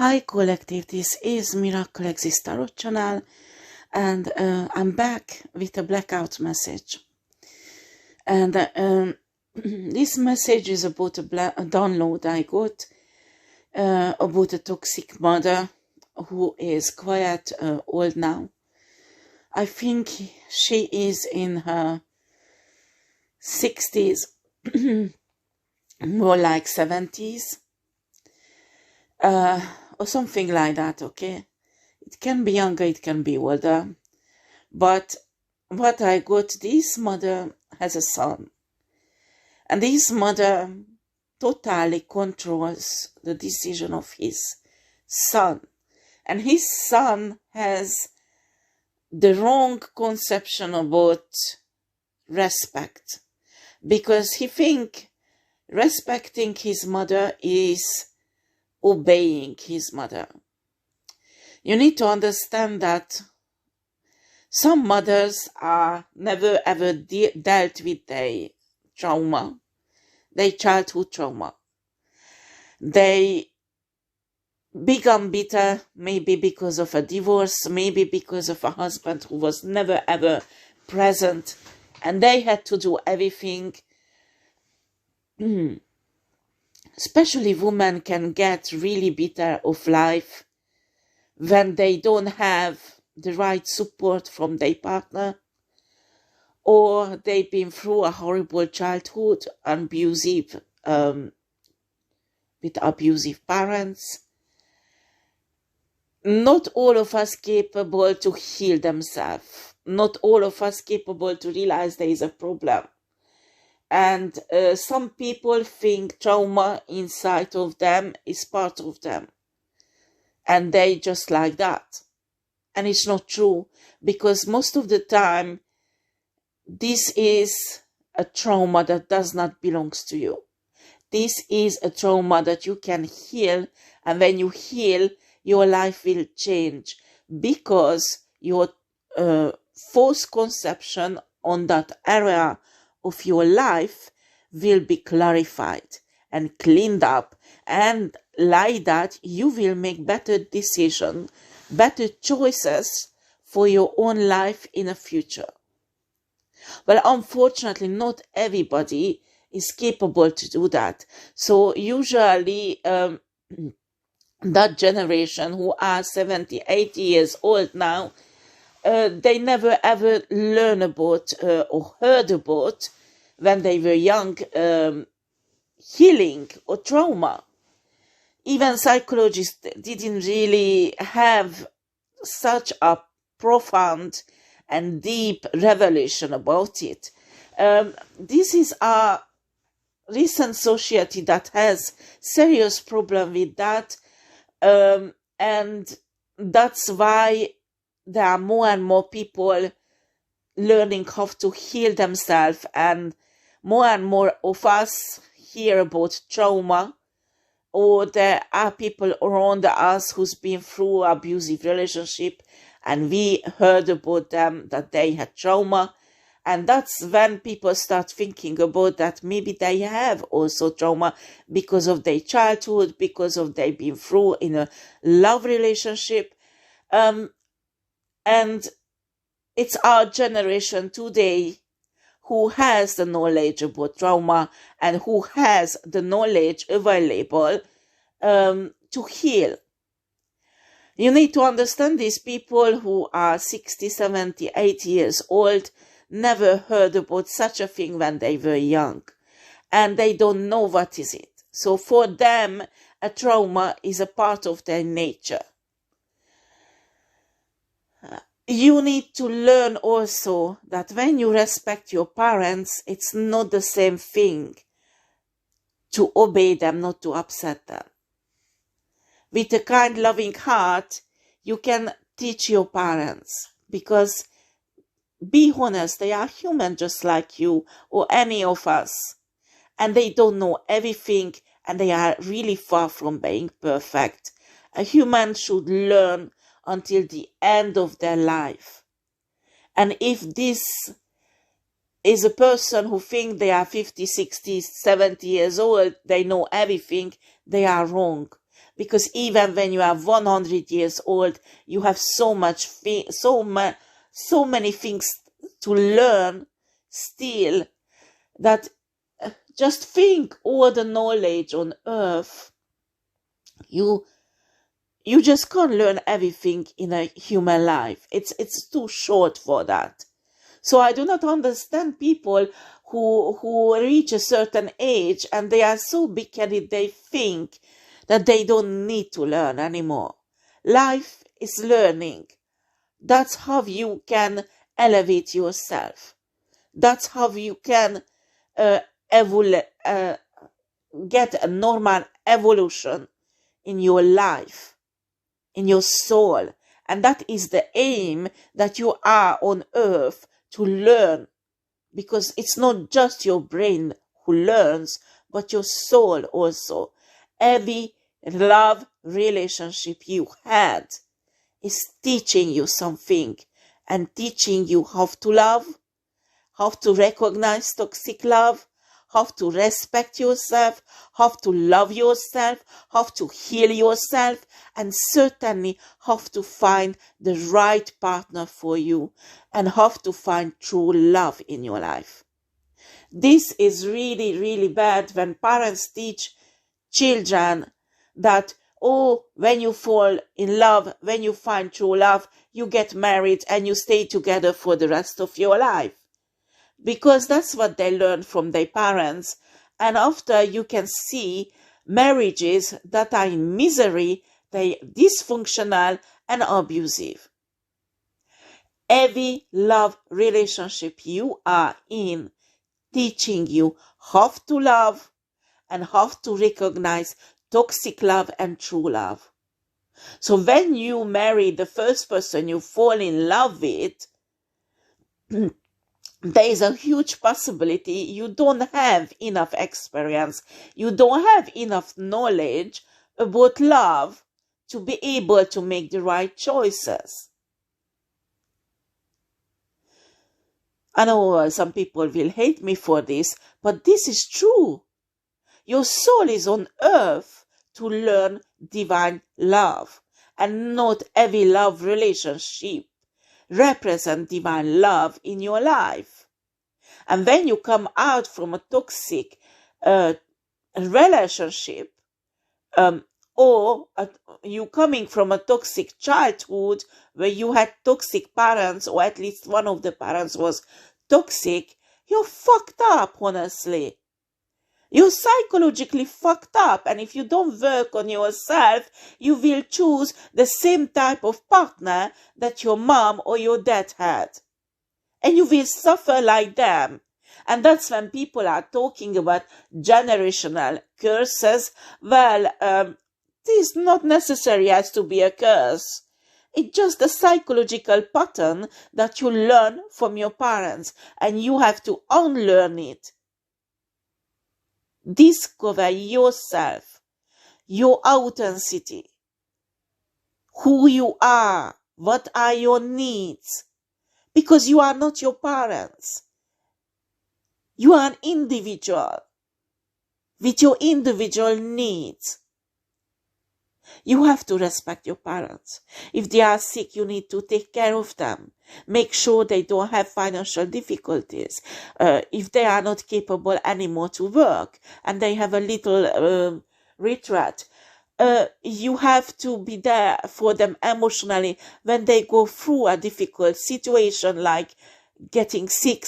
Hi Collective, this is Miraclexistetarot channel, and I'm back with a blackout message. And this message is about a download I got about a toxic mother who is quite old now. I think she is in her 60s, more like 70s. Or something like that, okay? It can be younger, it can be older. But what I got, this mother has a son. And this mother totally controls the decision of his son. And his son has the wrong conception about respect. Because he thinks respecting his mother is obeying his mother. You need to understand that some mothers are never ever dealt with their trauma, their childhood trauma. They become bitter, maybe because of a divorce, maybe because of a husband who was never ever present, and they had to do everything. Especially women can get really bitter of life when they don't have the right support from their partner, or they've been through a horrible childhood, with abusive parents. Not all of us capable to heal themselves. Not all of us capable to realize there is a problem. And some people think trauma inside of them is part of them. And they just like that. And it's not true. Because most of the time, this is a trauma that does not belong to you. This is a trauma that you can heal. And when you heal, your life will change. Because your false conception on that area of your life will be clarified and cleaned up, and like that you will make better decisions, better choices for your own life in the future. Well, unfortunately, not everybody is capable to do that. So usually that generation who are 70, 80 years old now, they never ever learn about or heard about, when they were young, healing or trauma. Even psychologists didn't really have such a profound and deep revelation about it. This is a recent society that has serious problem with that, and that's why there are more and more people learning how to heal themselves, and more of us hear about trauma, or there are people around us who's been through abusive relationship, and we heard about them that they had trauma, and that's when people start thinking about that maybe they have also trauma because of their childhood, because of they been through in a love relationship, and it's our generation today who has the knowledge about trauma and who has the knowledge available to heal. You need to understand these people who are 60, 70, 80 years old never heard about such a thing when they were young. And they don't know what is it. So for them, a trauma is a part of their nature. You need to learn also that when you respect your parents, it's not the same thing to obey them, not to upset them. With a kind, loving heart, you can teach your parents, because, be honest, they are human just like you or any of us. And they don't know everything, and they are really far from being perfect. A human should learn until the end of their life. And if this is a person who thinks they are 50, 60, 70 years old, they know everything, they are wrong. Because even when you are 100 years old, you have so many things to learn still, that just think all the knowledge on earth. You just can't learn everything in a human life. It's too short for that. So I do not understand people who reach a certain age and they are so big-headed they think that they don't need to learn anymore. Life is learning. That's how you can elevate yourself. That's how you can get a normal evolution in your life, in your soul. And that is the aim, that you are on earth to learn. Because it's not just your brain who learns, but your soul also. Every love relationship you had is teaching you something, and teaching you how to love, how to recognize toxic love, how to respect yourself, how to love yourself, how to heal yourself, and certainly how to find the right partner for you, and how to find true love in your life. This is really, really bad when parents teach children that, oh, when you fall in love, when you find true love, you get married and you stay together for the rest of your life. Because that's what they learn from their parents. And after, you can see marriages that are in misery, they are dysfunctional and abusive. Every love relationship you are in teaching you how to love and how to recognize toxic love and true love. So when you marry the first person you fall in love with, there is a huge possibility you don't have enough experience, you don't have enough knowledge about love to be able to make the right choices. I know some people will hate me for this, but this is true. Your soul is on earth to learn divine love, and not every love relationship represents divine love in your life. And when you come out from a toxic relationship, or you coming from a toxic childhood where you had toxic parents, or at least one of the parents was toxic, you're fucked up, honestly. You're psychologically fucked up, and if you don't work on yourself, you will choose the same type of partner that your mom or your dad had. And you will suffer like them. And that's when people are talking about generational curses. Well, this not necessarily has to be a curse. It's just a psychological pattern that you learn from your parents, and you have to unlearn it. Discover yourself, your authenticity, who you are, what are your needs, because you are not your parents. You are an individual with your individual needs. You have to respect your parents. If they are sick, you need to take care of them. Make sure they don't have financial difficulties. If they are not capable anymore to work and they have a little retreat, you have to be there for them emotionally when they go through a difficult situation like getting sick,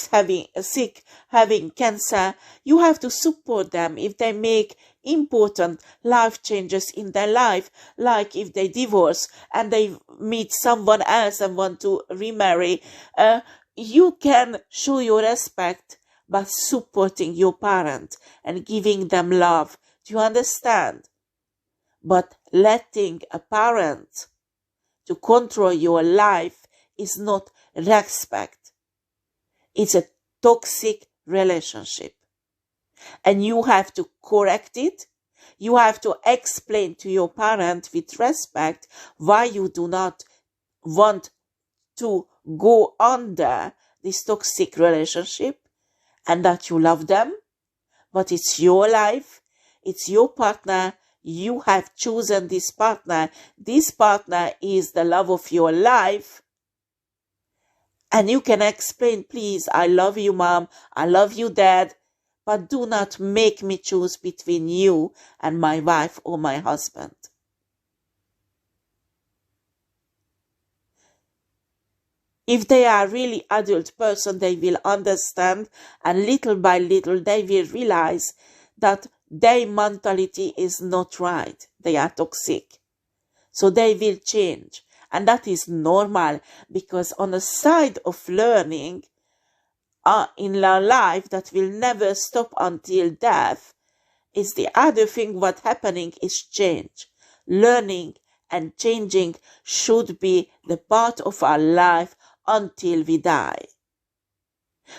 having cancer. You have to support them if they make important life changes in their life, like if they divorce and they meet someone else and want to remarry. You can show your respect by supporting your parent and giving them love. Do you understand? But letting a parent to control your life is not respect. It's a toxic relationship. And you have to correct it. You have to explain to your parent with respect why you do not want to go under this toxic relationship, and that you love them, but it's your life, it's your partner, you have chosen this partner. This partner is the love of your life. And you can explain, please, I love you, mom. I love you, dad. But do not make me choose between you and my wife or my husband. If they are really adult person, they will understand, and little by little they will realize that their mentality is not right. They are toxic. So they will change. And that is normal, because on the side of learning in our life that will never stop until death, is the other thing what happening is change. Learning and changing should be the part of our life until we die.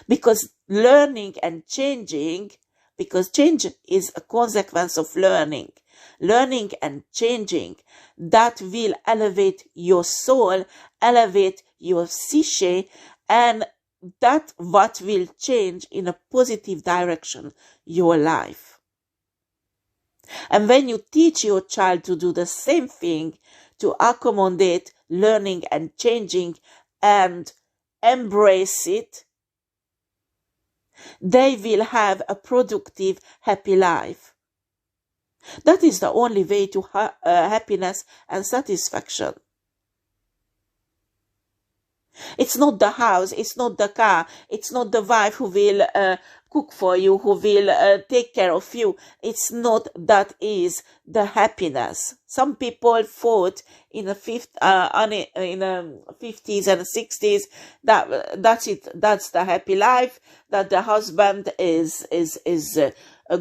Because learning and changing, because change is a consequence of learning. Learning and changing, that will elevate your soul, elevate your psyche, and that what will change in a positive direction your life. And when you teach your child to do the same thing, to accommodate learning and changing and embrace it, they will have a productive, happy life. That is the only way to happiness and satisfaction. It's not the house, it's not the car, it's not the wife who will cook for you, who will take care of you. It's not that is the happiness. Some people thought in the 50s and 60s that's it, that's the happy life, that the husband is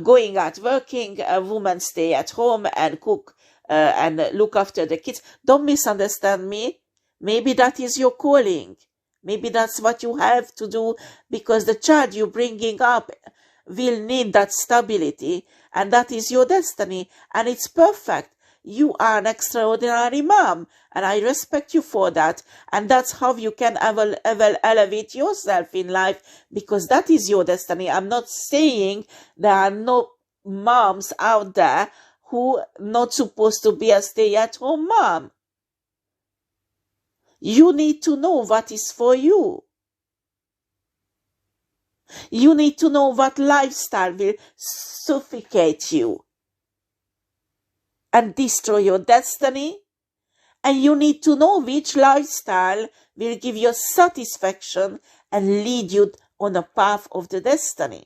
going out working, a woman stay at home and cook and look after the kids. Don't misunderstand me. Maybe that is your calling. Maybe that's what you have to do, because the child you're bringing up will need that stability, and that is your destiny, and it's perfect. You are an extraordinary mom, and I respect you for that, and that's how you can elevate yourself in life, because that is your destiny. I'm not saying there are no moms out there who are not supposed to be a stay-at-home mom. You need to know what is for you. You need to know what lifestyle will suffocate you and destroy your destiny. And you need to know which lifestyle will give you satisfaction and lead you on the path of the destiny.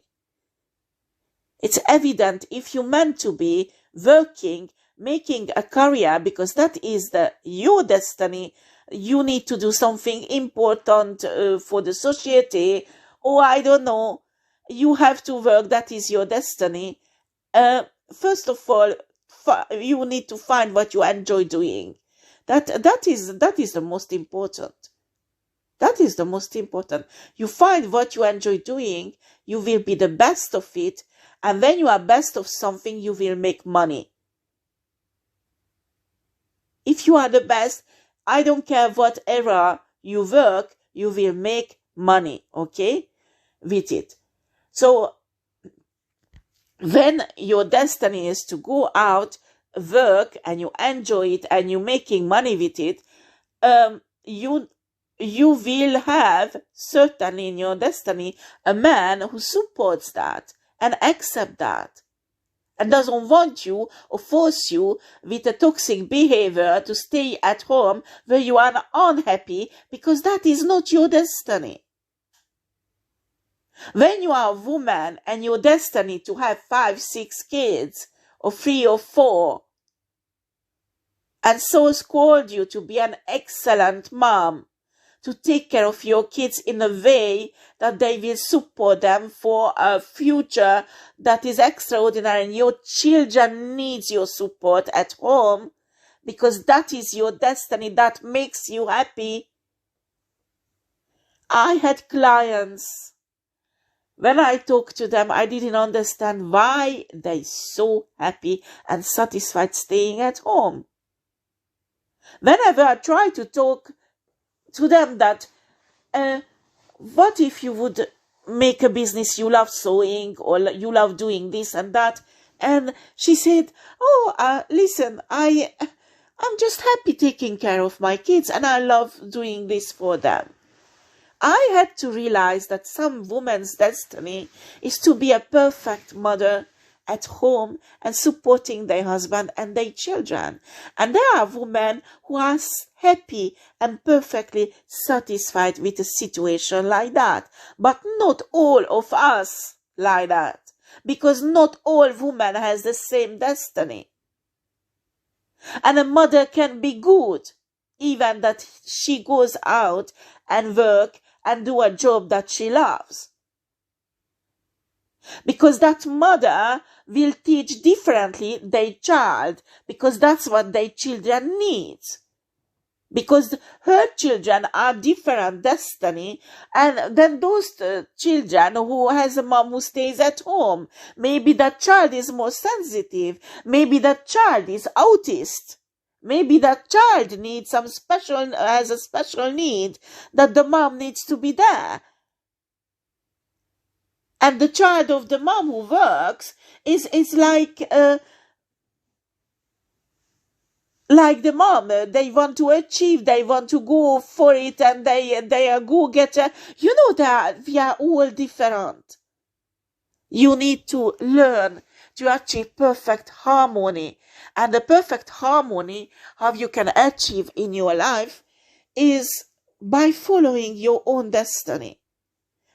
It's evident if you're meant to be working, making a career, because that is your destiny. You need to do something important for the society, or I don't know, you have to work, that is your destiny. First of all, you need to find what you enjoy doing. That is the most important. That is the most important. You find what you enjoy doing, you will be the best of it, and when you are best of something, you will make money. If you are the best, I don't care what era you work, you will make money, okay, with it. So when your destiny is to go out, work, and you enjoy it, and you're making money with it, you will have, certainly in your destiny, a man who supports that and accepts that, and doesn't want you or force you with a toxic behavior to stay at home where you are unhappy, because that is not your destiny. When you are a woman and your destiny to have 5, 6 kids, or 3 or 4, and source called you to be an excellent mom, to take care of your kids in a way that they will support them for a future that is extraordinary, and your children needs your support at home, because that is your destiny, that makes you happy. I had clients, when I talked to them, I didn't understand why they so happy and satisfied staying at home. Whenever I try to talk to them that, what if you would make a business, you love sewing or you love doing this and that, And she said, oh, listen, I'm just happy taking care of my kids and I love doing this for them. I had to realize that some women's destiny is to be a perfect mother at home and supporting their husband and their children. And there are women who are happy and perfectly satisfied with a situation like that. But not all of us like that. Because not all women has the same destiny. And a mother can be good, even that she goes out and work and do a job that she loves. Because that mother will teach differently their child, because that's what their children need. Because her children are different destiny, and then those children who has a mom who stays at home, maybe that child is more sensitive, maybe that child is autist, maybe that child needs has a special need that the mom needs to be there. And the child of the mom who works is like the mom. They want to achieve, they want to go for it, and they are go-getter. You know that we are all different. You need to learn to achieve perfect harmony. And the perfect harmony, how you can achieve in your life, is by following your own destiny.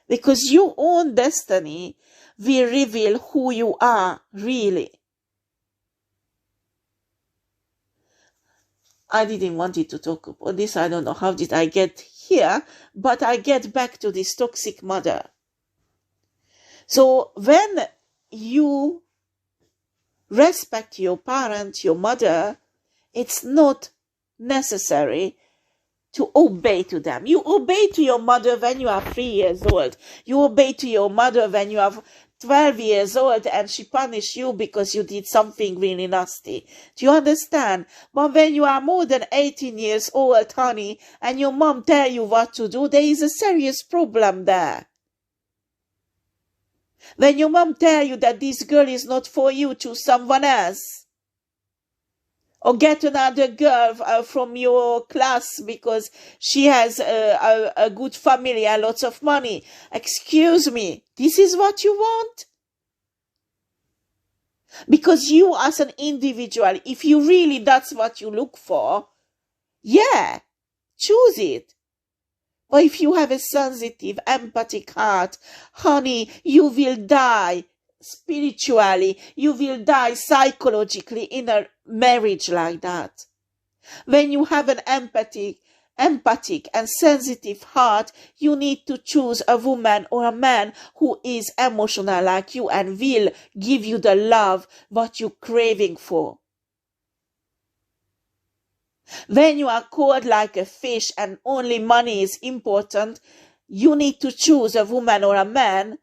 Because your own destiny will reveal who you are really. I didn't want to talk about this. I don't know how did I get here, but I get back to this toxic mother. So when you respect your parent, your mother, it's not necessary to obey to them. You obey to your mother when you are 3 years old. You obey to your mother when you are 12 years old and she punished you because you did something really nasty. Do you understand? But when you are more than 18 years old, honey, and your mom tell you what to do, there is a serious problem there. When your mom tell you that this girl is not for you, choose someone else. Or get another girl from your class because she has a good family and lots of money. Excuse me, this is what you want? Because you as an individual, if you really that's what you look for, yeah, choose it. But if you have a sensitive, empathic heart, honey, you will die spiritually, you will die psychologically in a marriage like that. When you have an empathic and sensitive heart, you need to choose a woman or a man who is emotional like you and will give you the love what you're craving for. When you are cold like a fish and only money is important, you need to choose a woman or a man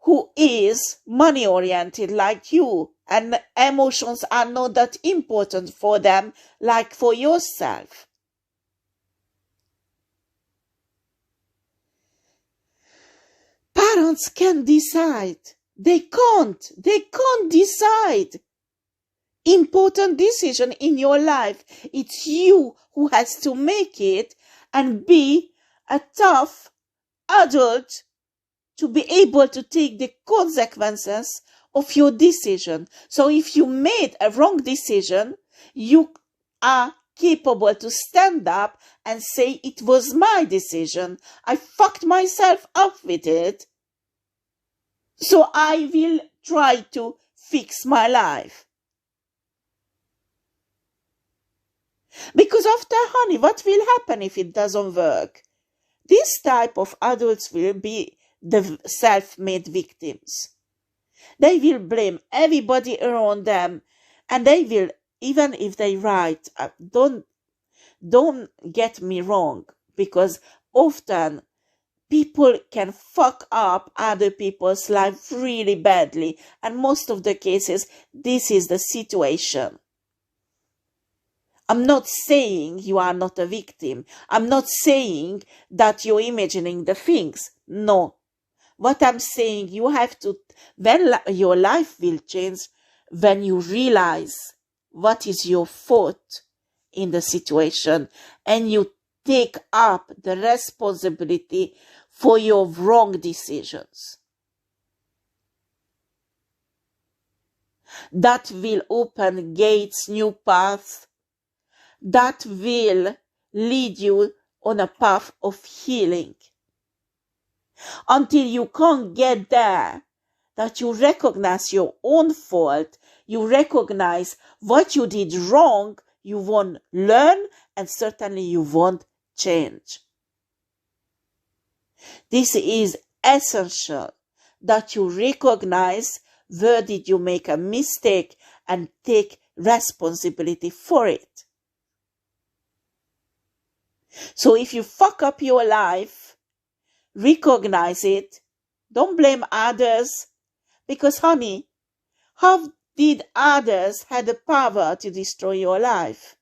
who is money-oriented like you, and emotions are not that important for them like for yourself. Parents can decide. They can't decide. Important decision in your life. It's you who has to make it and be a tough adult to be able to take the consequences of your decision. So if you made a wrong decision, you are capable to stand up and say, it was my decision. I fucked myself up with it. So I will try to fix my life. Because after, honey, what will happen if it doesn't work? This type of adults will be the self-made victims. They will blame everybody around them, and they will, even if they right, don't get me wrong, because often people can fuck up other people's life really badly, and most of the cases, this is the situation. I'm not saying you are not a victim. I'm not saying that you're imagining the things. No. What I'm saying, you have to, when your life will change, when you realize what is your fault in the situation and you take up the responsibility for your wrong decisions. That will open gates, new paths, that will lead you on a path of healing. Until you can't get there, that you recognize your own fault, you recognize what you did wrong, you won't learn and certainly you won't change. This is essential, that you recognize where did you make a mistake and take responsibility for it. So if you fuck up your life, recognize it. Don't blame others, because honey, how did others have the power to destroy your life?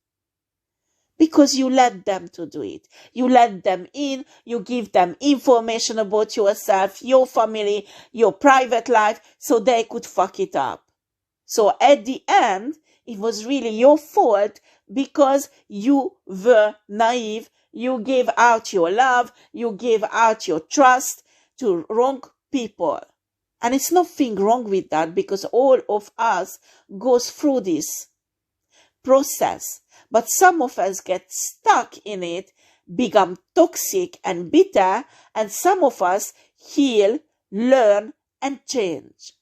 Because you let them to do it. You let them in, you give them information about yourself, your family, your private life, so they could fuck it up. So at the end, it was really your fault because you were naive. You gave out your love, you gave out your trust to wrong people. And it's nothing wrong with that, because all of us goes through this process. But some of us get stuck in it, become toxic and bitter, and some of us heal, learn, and change.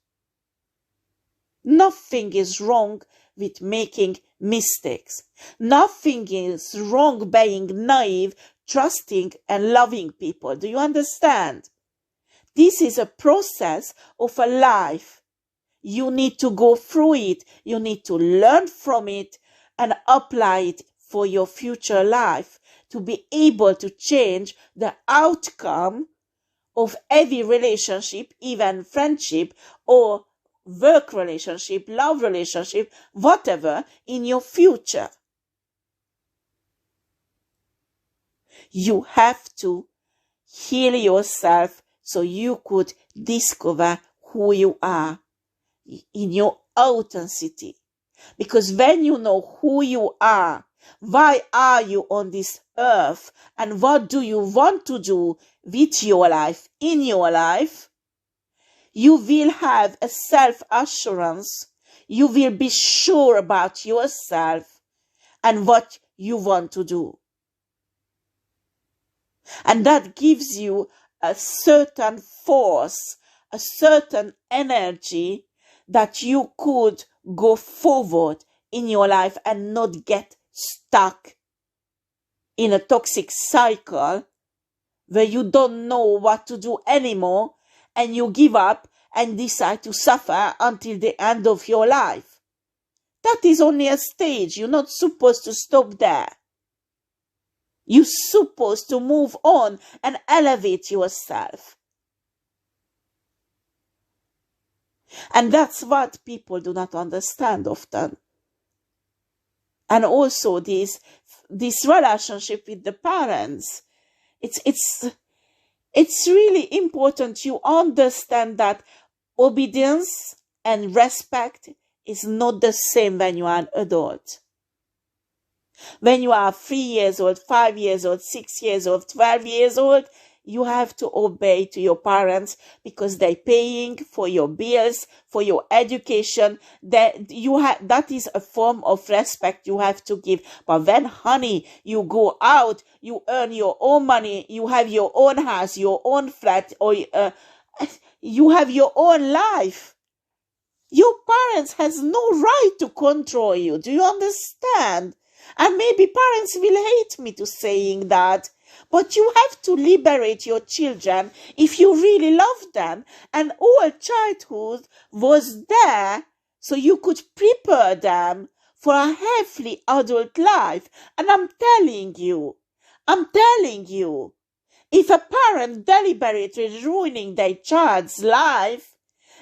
Nothing is wrong with making mistakes. Nothing is wrong being naive, trusting, and loving people. Do you understand? This is a process of a life. You need to go through it. You need to learn from it and apply it for your future life to be able to change the outcome of every relationship, even friendship or work relationship, love relationship, whatever, in your future. You have to heal yourself so you could discover who you are in your authenticity. Because when you know who you are, why are you on this earth, and what do you want to do with your life, in your life, you will have a self-assurance. You will be sure about yourself and what you want to do. And that gives you a certain force, a certain energy that you could go forward in your life and not get stuck in a toxic cycle where you don't know what to do anymore and you give up and decide to suffer until the end of your life. That is only a stage. You're not supposed to stop there. You're supposed to move on and elevate yourself. And that's what people do not understand often. And also this relationship with the parents. It's really important you understand that obedience and respect is not the same when you are an adult. When you are 3 years old, 5 years old, 6 years old, 12 years old, you have to obey to your parents because they're paying for your bills, for your education. That is a form of respect you have to give. But when, honey, you go out, you earn your own money, you have your own house, your own flat, or you have your own life. Your parents has no right to control you. Do you understand? And maybe parents will hate me to saying that. But you have to liberate your children if you really love them. And all childhood was there so you could prepare them for a healthy adult life. And I'm telling you, if a parent deliberately ruining their child's life,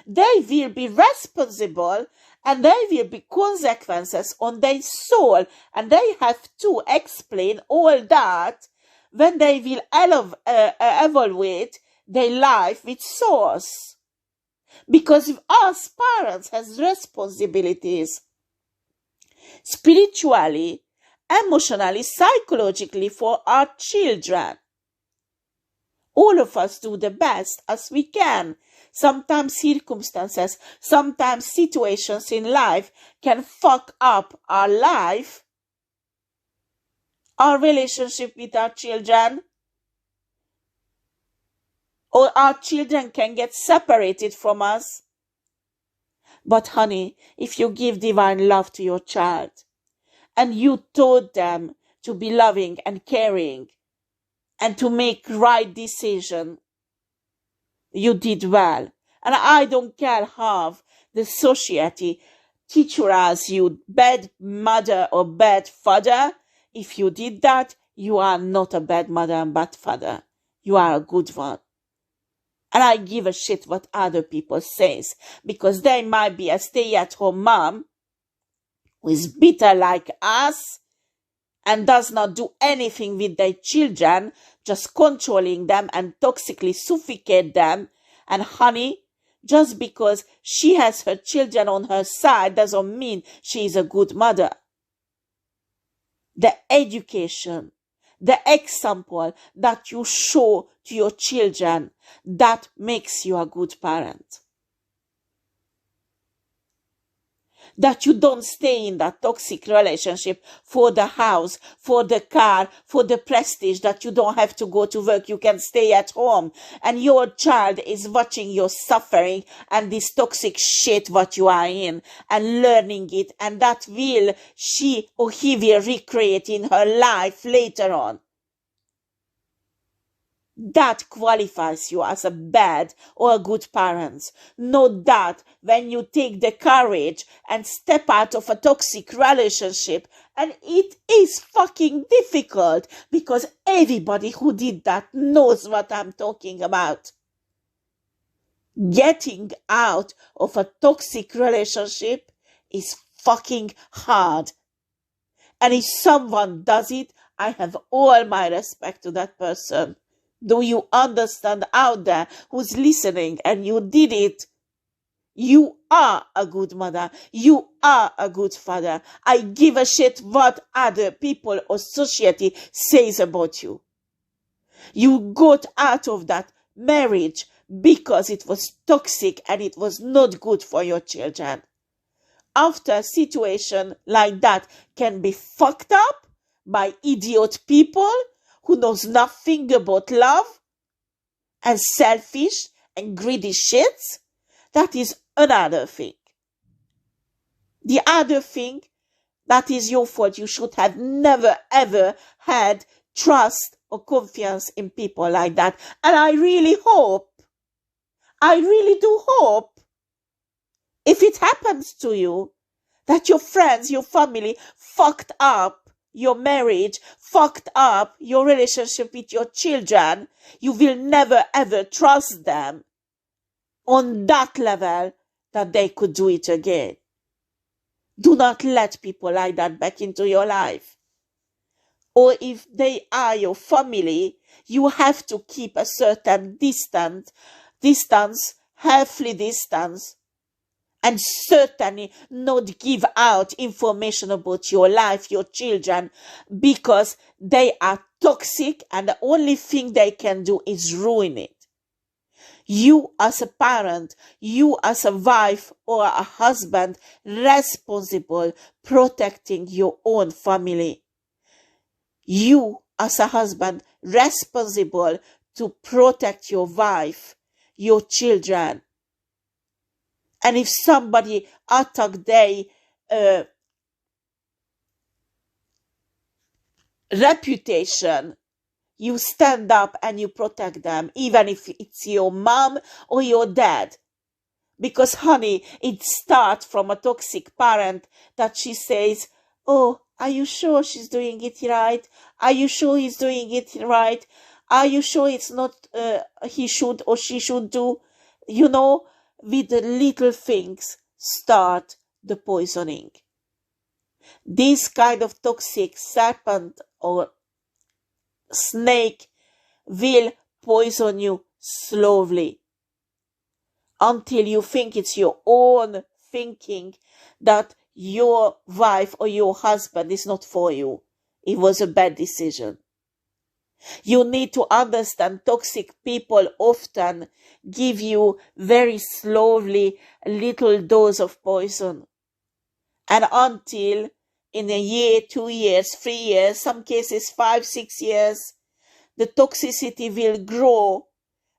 they will be responsible and there will be consequences on their soul. And they have to explain all that when they will evaluate their life with source. Because us parents has responsibilities spiritually, emotionally, psychologically for our children. All of us do the best as we can. Sometimes circumstances, sometimes situations in life can fuck up our life, our relationship with our children, or our children can get separated from us. But honey, if you give divine love to your child and you taught them to be loving and caring and to make right decision, you did well. And I don't care how the society teach you as you bad mother or bad father. If you did that, you are not a bad mother and bad father. You are a good one. And I give a shit what other people says, because they might be a stay-at-home mom who is bitter like us and does not do anything with their children, just controlling them and toxically suffocate them. And honey, just because she has her children on her side doesn't mean she is a good mother. The education, the example that you show to your children, that makes you a good parent. That you don't stay in that toxic relationship for the house, for the car, for the prestige, that you don't have to go to work, you can stay at home. And your child is watching your suffering and this toxic shit what you are in and learning it. And that will she or he will recreate in her life later on. That qualifies you as a bad or a good parent. Note that when you take the courage and step out of a toxic relationship, and it is fucking difficult because everybody who did that knows what I'm talking about. Getting out of a toxic relationship is fucking hard. And if someone does it, I have all my respect to that person. Do you understand out there who's listening and you did it? You are a good mother. You are a good father. I give a shit what other people or society says about you. You got out of that marriage because it was toxic and it was not good for your children. After a situation like that can be fucked up by idiot people who knows nothing about love and selfish and greedy shits, that is another thing. The other thing, that is your fault. You should have never ever had trust or confidence in people like that. And I really do hope, if it happens to you, that your friends, your family fucked up your marriage, fucked up your relationship with your children, you will never ever trust them on that level that they could do it again. Do not let people like that back into your life. Or if they are your family, you have to keep a certain distance, healthy distance, and certainly not give out information about your life, your children, because they are toxic and the only thing they can do is ruin it. You as a parent, you as a wife or a husband, responsible protecting your own family. You as a husband, responsible to protect your wife, your children. And if somebody attack their reputation, you stand up and you protect them, even if it's your mom or your dad. Because, honey, it starts from a toxic parent that she says, oh, are you sure she's doing it right? Are you sure he's doing it right? Are you sure it's not he should or she should do? You know, with the little things start the poisoning. This kind of toxic serpent or snake will poison you slowly. until you think it's your own thinking that your wife or your husband is not for you. It was a bad decision. You need to understand toxic people often give you very slowly a little dose of poison. And until in a year, 2 years, 3 years, some cases 5, 6 years, the toxicity will grow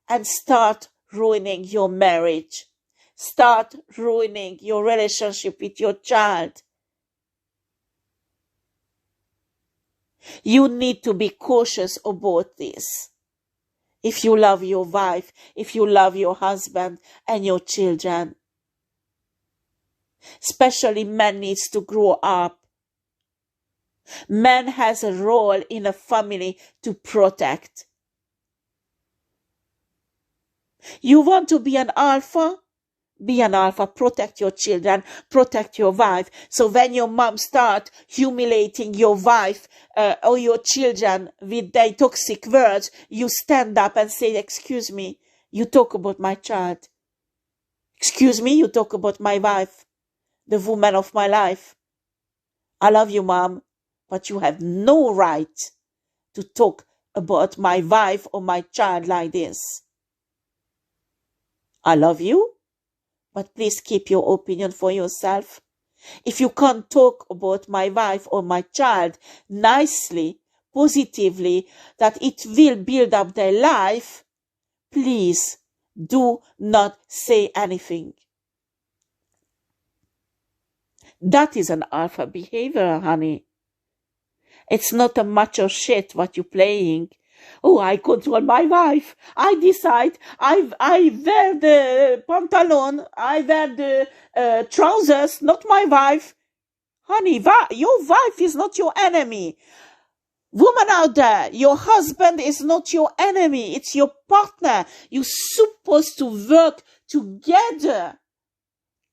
and start ruining your marriage, start ruining your relationship with your child. You need to be cautious about this. If you love your wife, if you love your husband and your children. Especially man needs to grow up. Man has a role in a family to protect. You want to be an alpha? Be an alpha, protect your children, protect your wife. So when your mom starts humiliating your wife or your children with their toxic words, you stand up and say, excuse me, you talk about my child. Excuse me, you talk about my wife, the woman of my life. I love you, mom, but you have no right to talk about my wife or my child like this. I love you, but please keep your opinion for yourself. If you can't talk about my wife or my child nicely, positively, that it will build up their life, please do not say anything. That is an alpha behavior, honey. It's not a macho shit what you're playing. Oh, I control my wife. I decide. I wear the pantalon. I wear the trousers, not my wife. Honey, your wife is not your enemy. Woman out there, your husband is not your enemy. It's your partner. You're supposed to work together,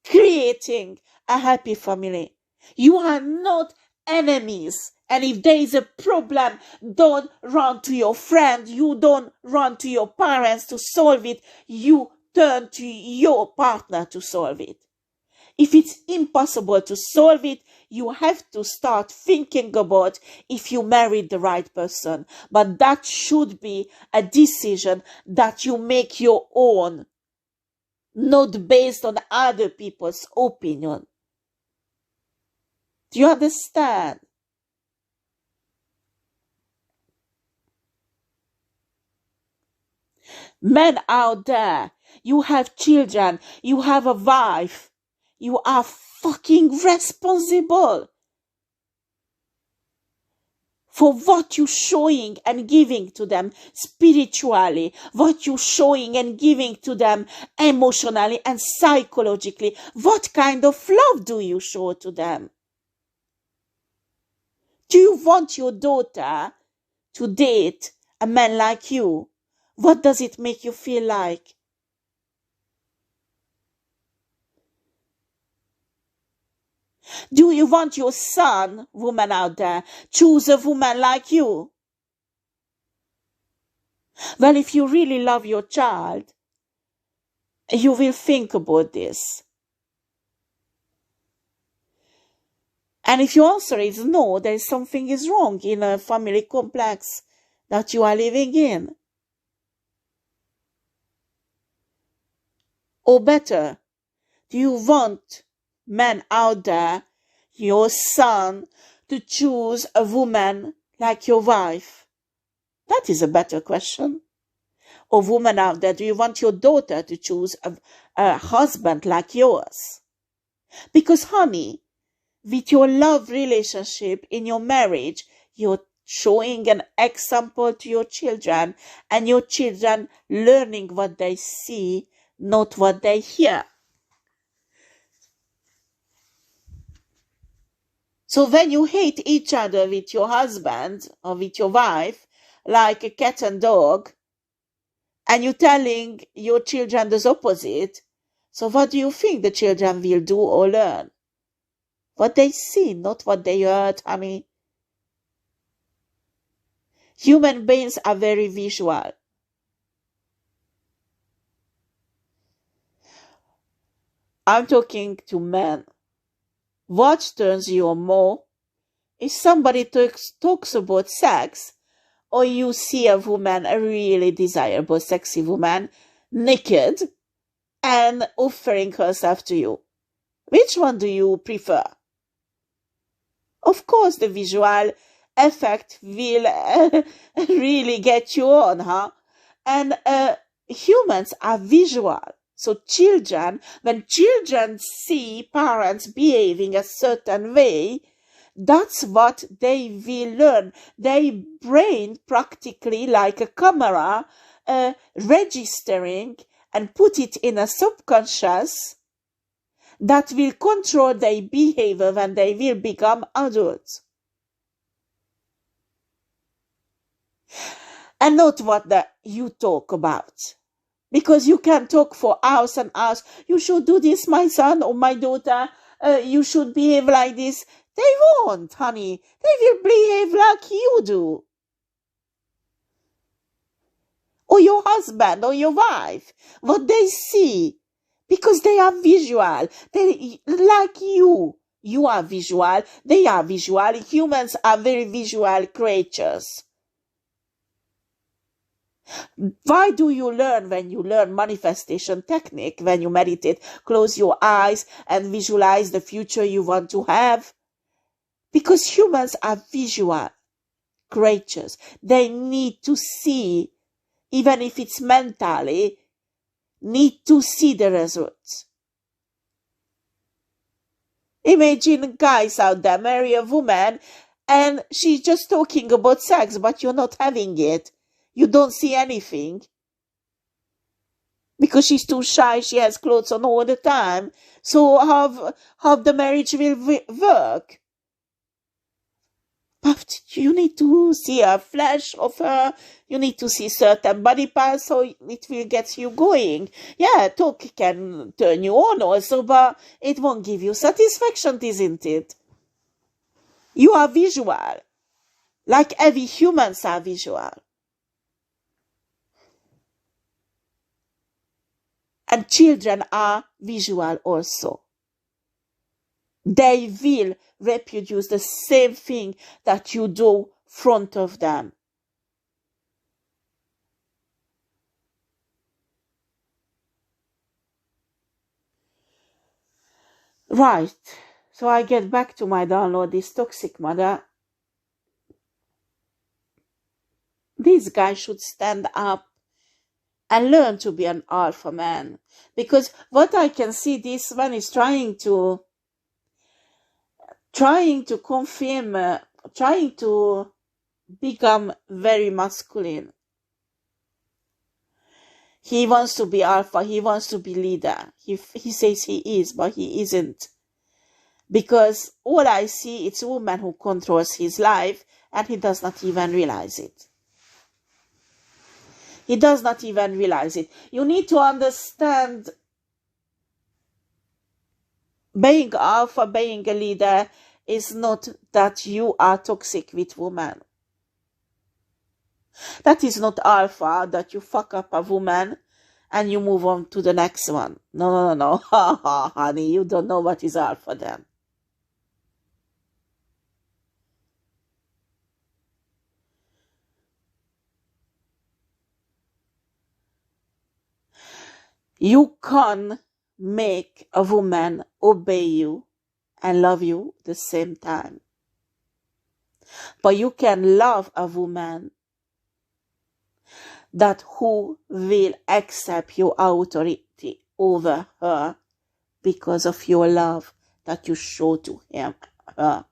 creating a happy family. You are not enemies. And if there is a problem, don't run to your friend. You don't run to your parents to solve it. You turn to your partner to solve it. If it's impossible to solve it, you have to start thinking about if you married the right person. But that should be a decision that you make your own, not based on other people's opinion. Do you understand? Men out there, you have children, you have a wife, you are fucking responsible for what you're showing and giving to them spiritually, what you're showing and giving to them emotionally and psychologically. What kind of love do you show to them? Do you want your daughter to date a man like you? What does it make you feel like? Do you want your son, woman out there, choose a woman like you? Well, if you really love your child, you will think about this. And if your answer is no, there is something is wrong in a family complex that you are living in. Or better, do you want men out there, your son, to choose a woman like your wife? That is a better question. Or woman out there, do you want your daughter to choose a husband like yours? Because, honey, with your love relationship in your marriage, you're showing an example to your children, and your children learning what they see, not what they hear. So when you hate each other with your husband or with your wife, like a cat and dog, and you're telling your children the opposite, so what do you think the children will do or learn? What they see, not what they heard, honey. Human beings are very visual. I'm talking to men. What turns you on more? If somebody talks about sex, or you see a woman, a really desirable, sexy woman, naked and offering herself to you. Which one do you prefer? Of course, the visual effect will really get you on, huh? And humans are visual. So children, when children see parents behaving a certain way, that's what they will learn. Their brain practically like a camera registering and put it in a subconscious that will control their behavior when they will become adults. And not what you talk about. Because you can talk for hours and hours. You should do this, my son or my daughter. You should behave like this. They won't, honey. They will behave like you do. Or your husband or your wife. What they see. Because they are visual. They like you. You are visual. They are visual. Humans are very visual creatures. Why do you learn when you learn manifestation technique, when you meditate? Close your eyes and visualize the future you want to have. Because humans are visual creatures. They need to see, even if it's mentally, need to see the results. Imagine guys out there marry a woman and she's just talking about sex, but you're not having it. You don't see anything. Because she's too shy, she has clothes on all the time. So how the marriage will work? But you need to see a flash of her. You need to see certain body parts so it will get you going. Yeah, talk can turn you on also, but it won't give you satisfaction, isn't it? You are visual. Like every humans are visual. And children are visual also. They will reproduce the same thing that you do front of them. Right. So I get back to my download, this toxic mother. This guy should stand up and learn to be an alpha man. Because what I can see, this one is trying to confirm, trying to become very masculine. He wants to be alpha, he wants to be leader. He says he is, but he isn't. Because all I see, it's a woman who controls his life, and he does not even realize it. He does not even realize it. You need to understand, being alpha, being a leader, is not that you are toxic with women. That is not alpha, that you fuck up a woman and you move on to the next one. No. Ha ha, honey, you don't know what is alpha then. You can make a woman obey you and love you the same time. But you can love a woman that who will accept your authority over her because of your love that you show to her.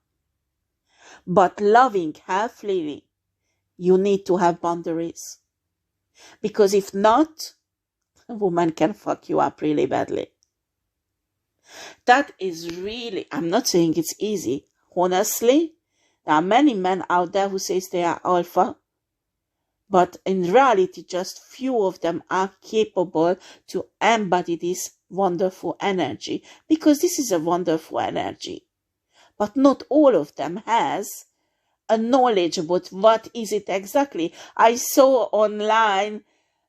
But loving her freely, you need to have boundaries. Because if not, a woman can fuck you up really badly. That is really, I'm not saying it's easy. Honestly, there are many men out there who say they are alpha, but in reality, just few of them are capable to embody this wonderful energy, because this is a wonderful energy. But not all of them has a knowledge about what is it exactly. I saw online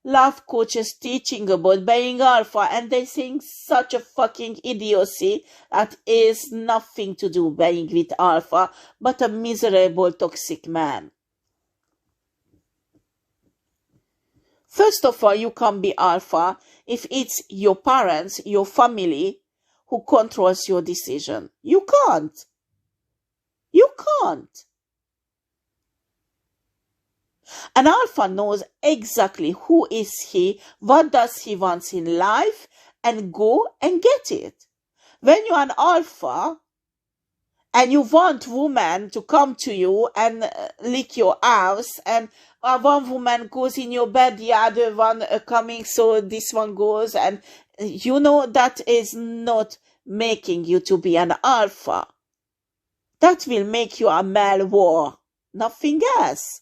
love coaches teaching about being alpha, and they think such a fucking idiocy that is nothing to do being with alpha, but a miserable toxic man. First of all, you can't be alpha if it's your parents, your family who controls your decision. You can't. You can't. An alpha knows exactly who is he, what does he want in life, and go and get it. When you're an alpha and you want woman to come to you and lick your house, and one woman goes in your bed, the other one coming, so this one goes, and you know that is not making you to be an alpha. That will make you a male war, nothing else.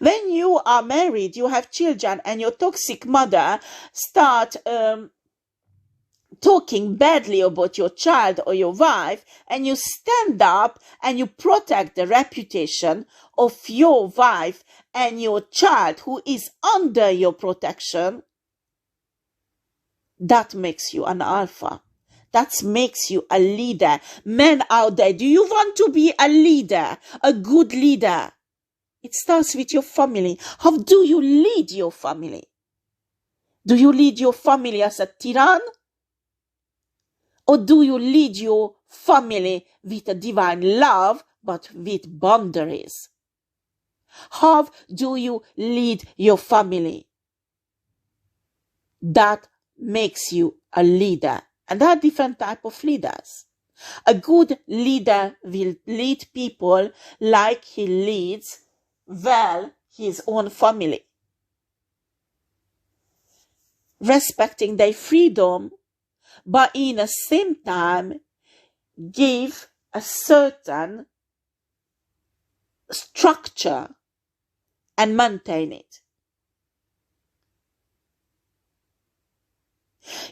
When you are married, you have children, and your toxic mother start talking badly about your child or your wife, and you stand up and you protect the reputation of your wife and your child who is under your protection, that makes you an alpha. That makes you a leader. Men out there, do you want to be a leader, a good leader? It starts with your family. How do you lead your family? Do you lead your family as a tyrann? Or do you lead your family with a divine love, but with boundaries? How do you lead your family? That makes you a leader. And there are different types of leaders. A good leader will lead people like he leads well his own family, respecting their freedom, but in the same time give a certain structure and maintain it.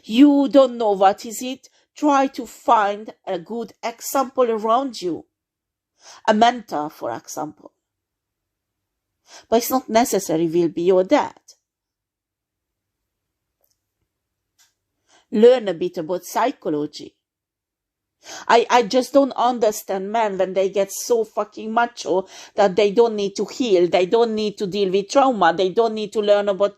You don't know what is it? Try to find a good example around you. A mentor, for example. But it's not necessary will be your dad. Learn a bit about psychology. I just don't understand men when they get so fucking macho that they don't need to heal, they don't need to deal with trauma, they don't need to learn about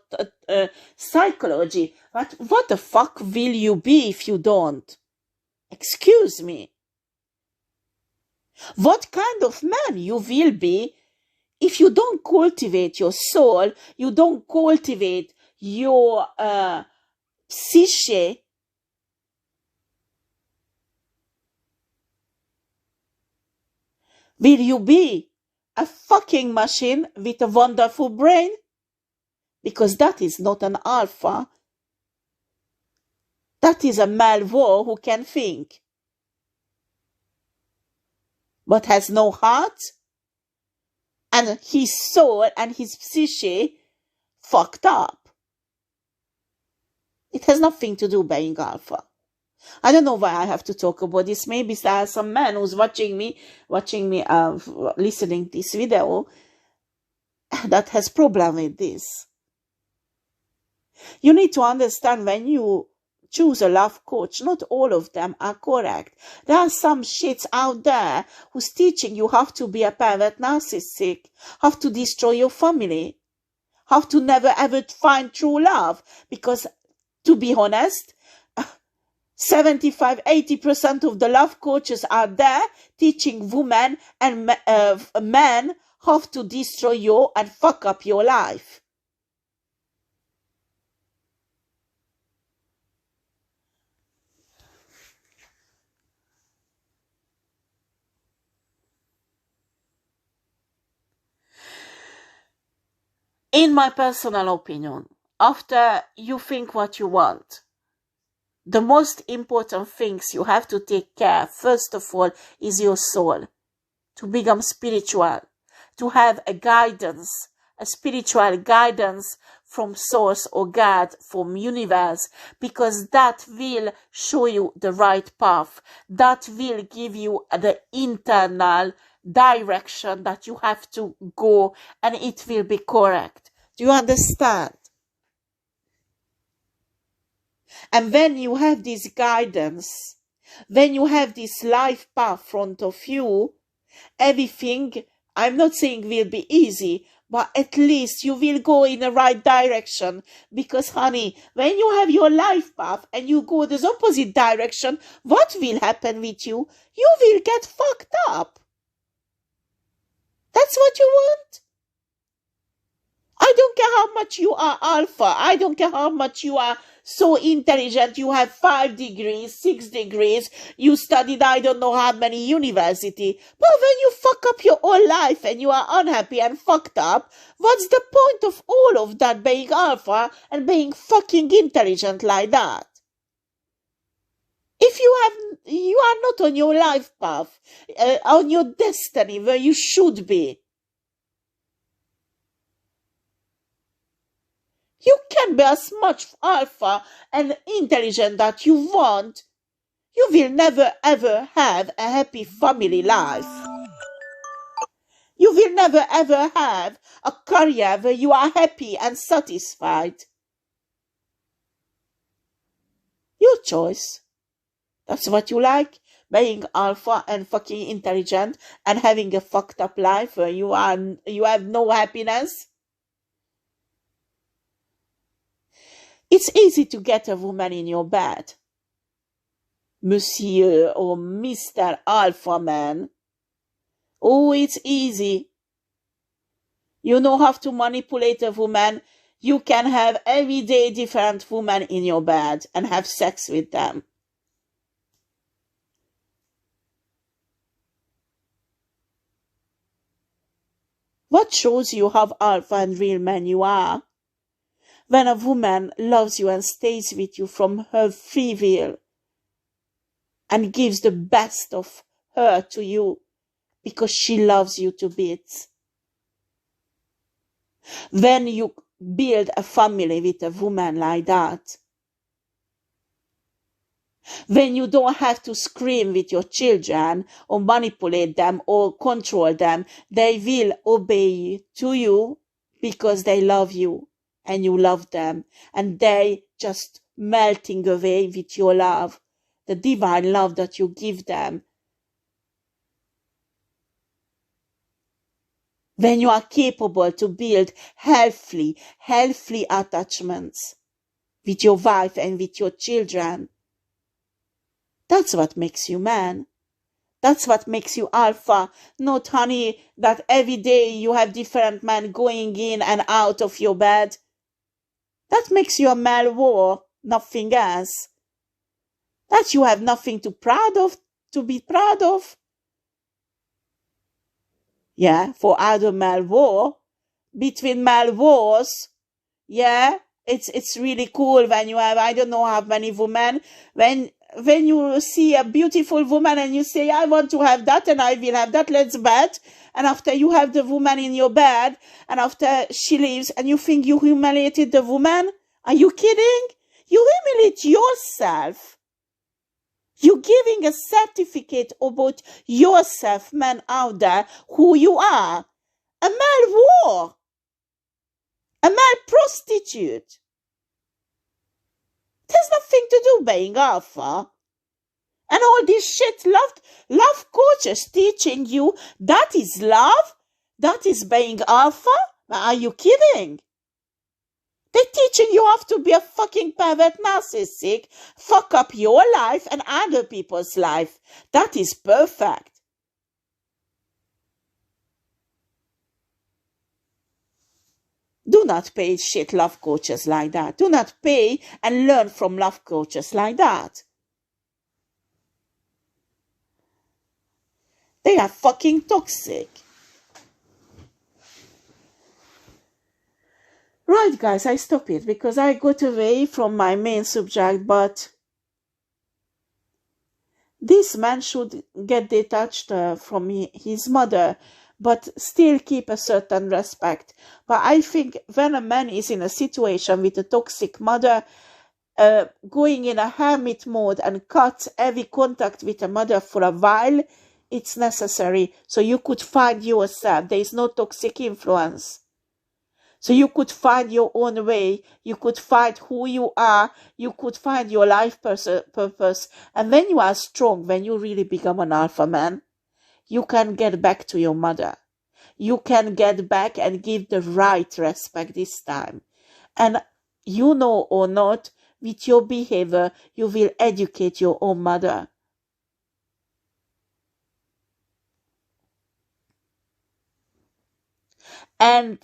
psychology. But what the fuck will you be if you don't? Excuse me. What kind of man you will be if you don't cultivate your soul, you don't cultivate your psyche? Will you be a fucking machine with a wonderful brain? Because that is not an alpha. That is a male war who can think, but has no heart, and his soul and his psyche fucked up. It has nothing to do being alpha. I don't know why I have to talk about this. Maybe there are some man who's watching me, listening this video, that has problem with this. You need to understand, when you choose a love coach, not all of them are correct. There are some shits out there who's teaching you how to be a pervert narcissistic, how to destroy your family, how to never ever find true love. Because, to be honest, 75-80% of the love coaches are there teaching women and men how to destroy you and fuck up your life. In my personal opinion, after you think what you want, the most important things you have to take care, first of all, is your soul. To become spiritual, to have a guidance, a spiritual guidance from source or God, from universe, because that will show you the right path. That will give you the internal direction that you have to go, and it will be correct. Do you understand? And when you have this guidance, when you have this life path in front of you, everything, I'm not saying will be easy, but at least you will go in the right direction. Because, honey, when you have your life path and you go this opposite direction, what will happen with you? You will get fucked up. That's what you want? I don't care how much you are alpha. I don't care how much you are so intelligent. You have 5 degrees, 6 degrees. You studied I don't know how many university. But when you fuck up your whole life and you are unhappy and fucked up, what's the point of all of that being alpha and being fucking intelligent like that? If you are not on your life path, on your destiny where you should be, you can be as much alpha and intelligent that you want. You will never ever have a happy family life. You will never ever have a career where you are happy and satisfied. Your choice. That's what you like? Being alpha and fucking intelligent and having a fucked up life where you have no happiness? It's easy to get a woman in your bed, Monsieur or Mr. Alpha Man. Oh, it's easy. You know how to manipulate a woman. You can have every day different women in your bed and have sex with them. What shows you how alpha and real man you are? When a woman loves you and stays with you from her free will and gives the best of her to you because she loves you to bits. When you build a family with a woman like that. When you don't have to scream with your children or manipulate them or control them, they will obey to you because they love you. And you love them, and they just melting away with your love, the divine love that you give them. When you are capable to build healthy attachments with your wife and with your children, that's what makes you man. That's what makes you alpha, not, honey, that every day you have different men going in and out of your bed. That makes you a male war, nothing else. That you have nothing to be proud of. Yeah, for other male war, between male wars, yeah, it's really cool when you have, I don't know how many women, when you see a beautiful woman and you say, I want to have that and I will have that, let's bet. And after you have the woman in your bed, and after she leaves, and you think you humiliated the woman? Are you kidding? You humiliate yourself. You're giving a certificate about yourself, man out there, who you are. A male whore. A male prostitute. There's nothing to do being alpha. And all this shit love coaches teaching you that is love? That is being alpha? Are you kidding? They're teaching you how to be a fucking pervert narcissistic, fuck up your life and other people's life. That is perfect. Do not pay shit love coaches like that. Do not pay and learn from love coaches like that. They are fucking toxic. Right, guys, I stop it because I got away from my main subject, but this man should get detached from his mother, but still keep a certain respect. But I think when a man is in a situation with a toxic mother, going in a hermit mode and cut every contact with a mother for a while, it's necessary. So you could find yourself. There is no toxic influence. So you could find your own way, you could find who you are, you could find your life purpose. And when you are strong, when you really become an alpha man, you can get back to your mother. You can get back and give the right respect this time. And you know or not, with your behavior, you will educate your own mother. And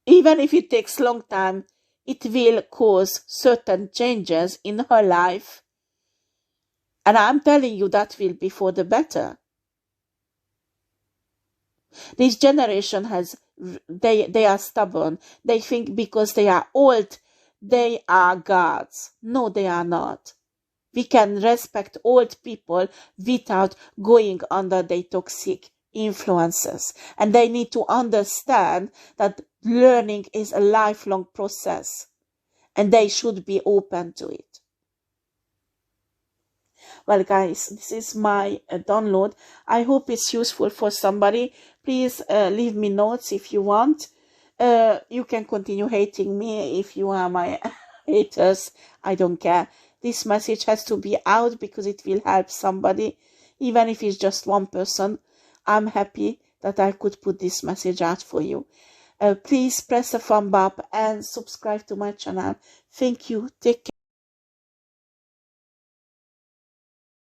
even if it takes long time, it will cause certain changes in her life. And I'm telling you, that will be for the better. This generation they are stubborn. They think because they are old, they are gods. No, they are not. We can respect old people without going under their toxic influences. And they need to understand that learning is a lifelong process. And they should be open to it. Well, guys, this is my download. I hope it's useful for somebody. Please leave me notes if you want. You can continue hating me if you are my haters. I don't care. This message has to be out because it will help somebody. Even if it's just one person, I'm happy that I could put this message out for you. Please press a thumb up and subscribe to my channel. Thank you. Take care.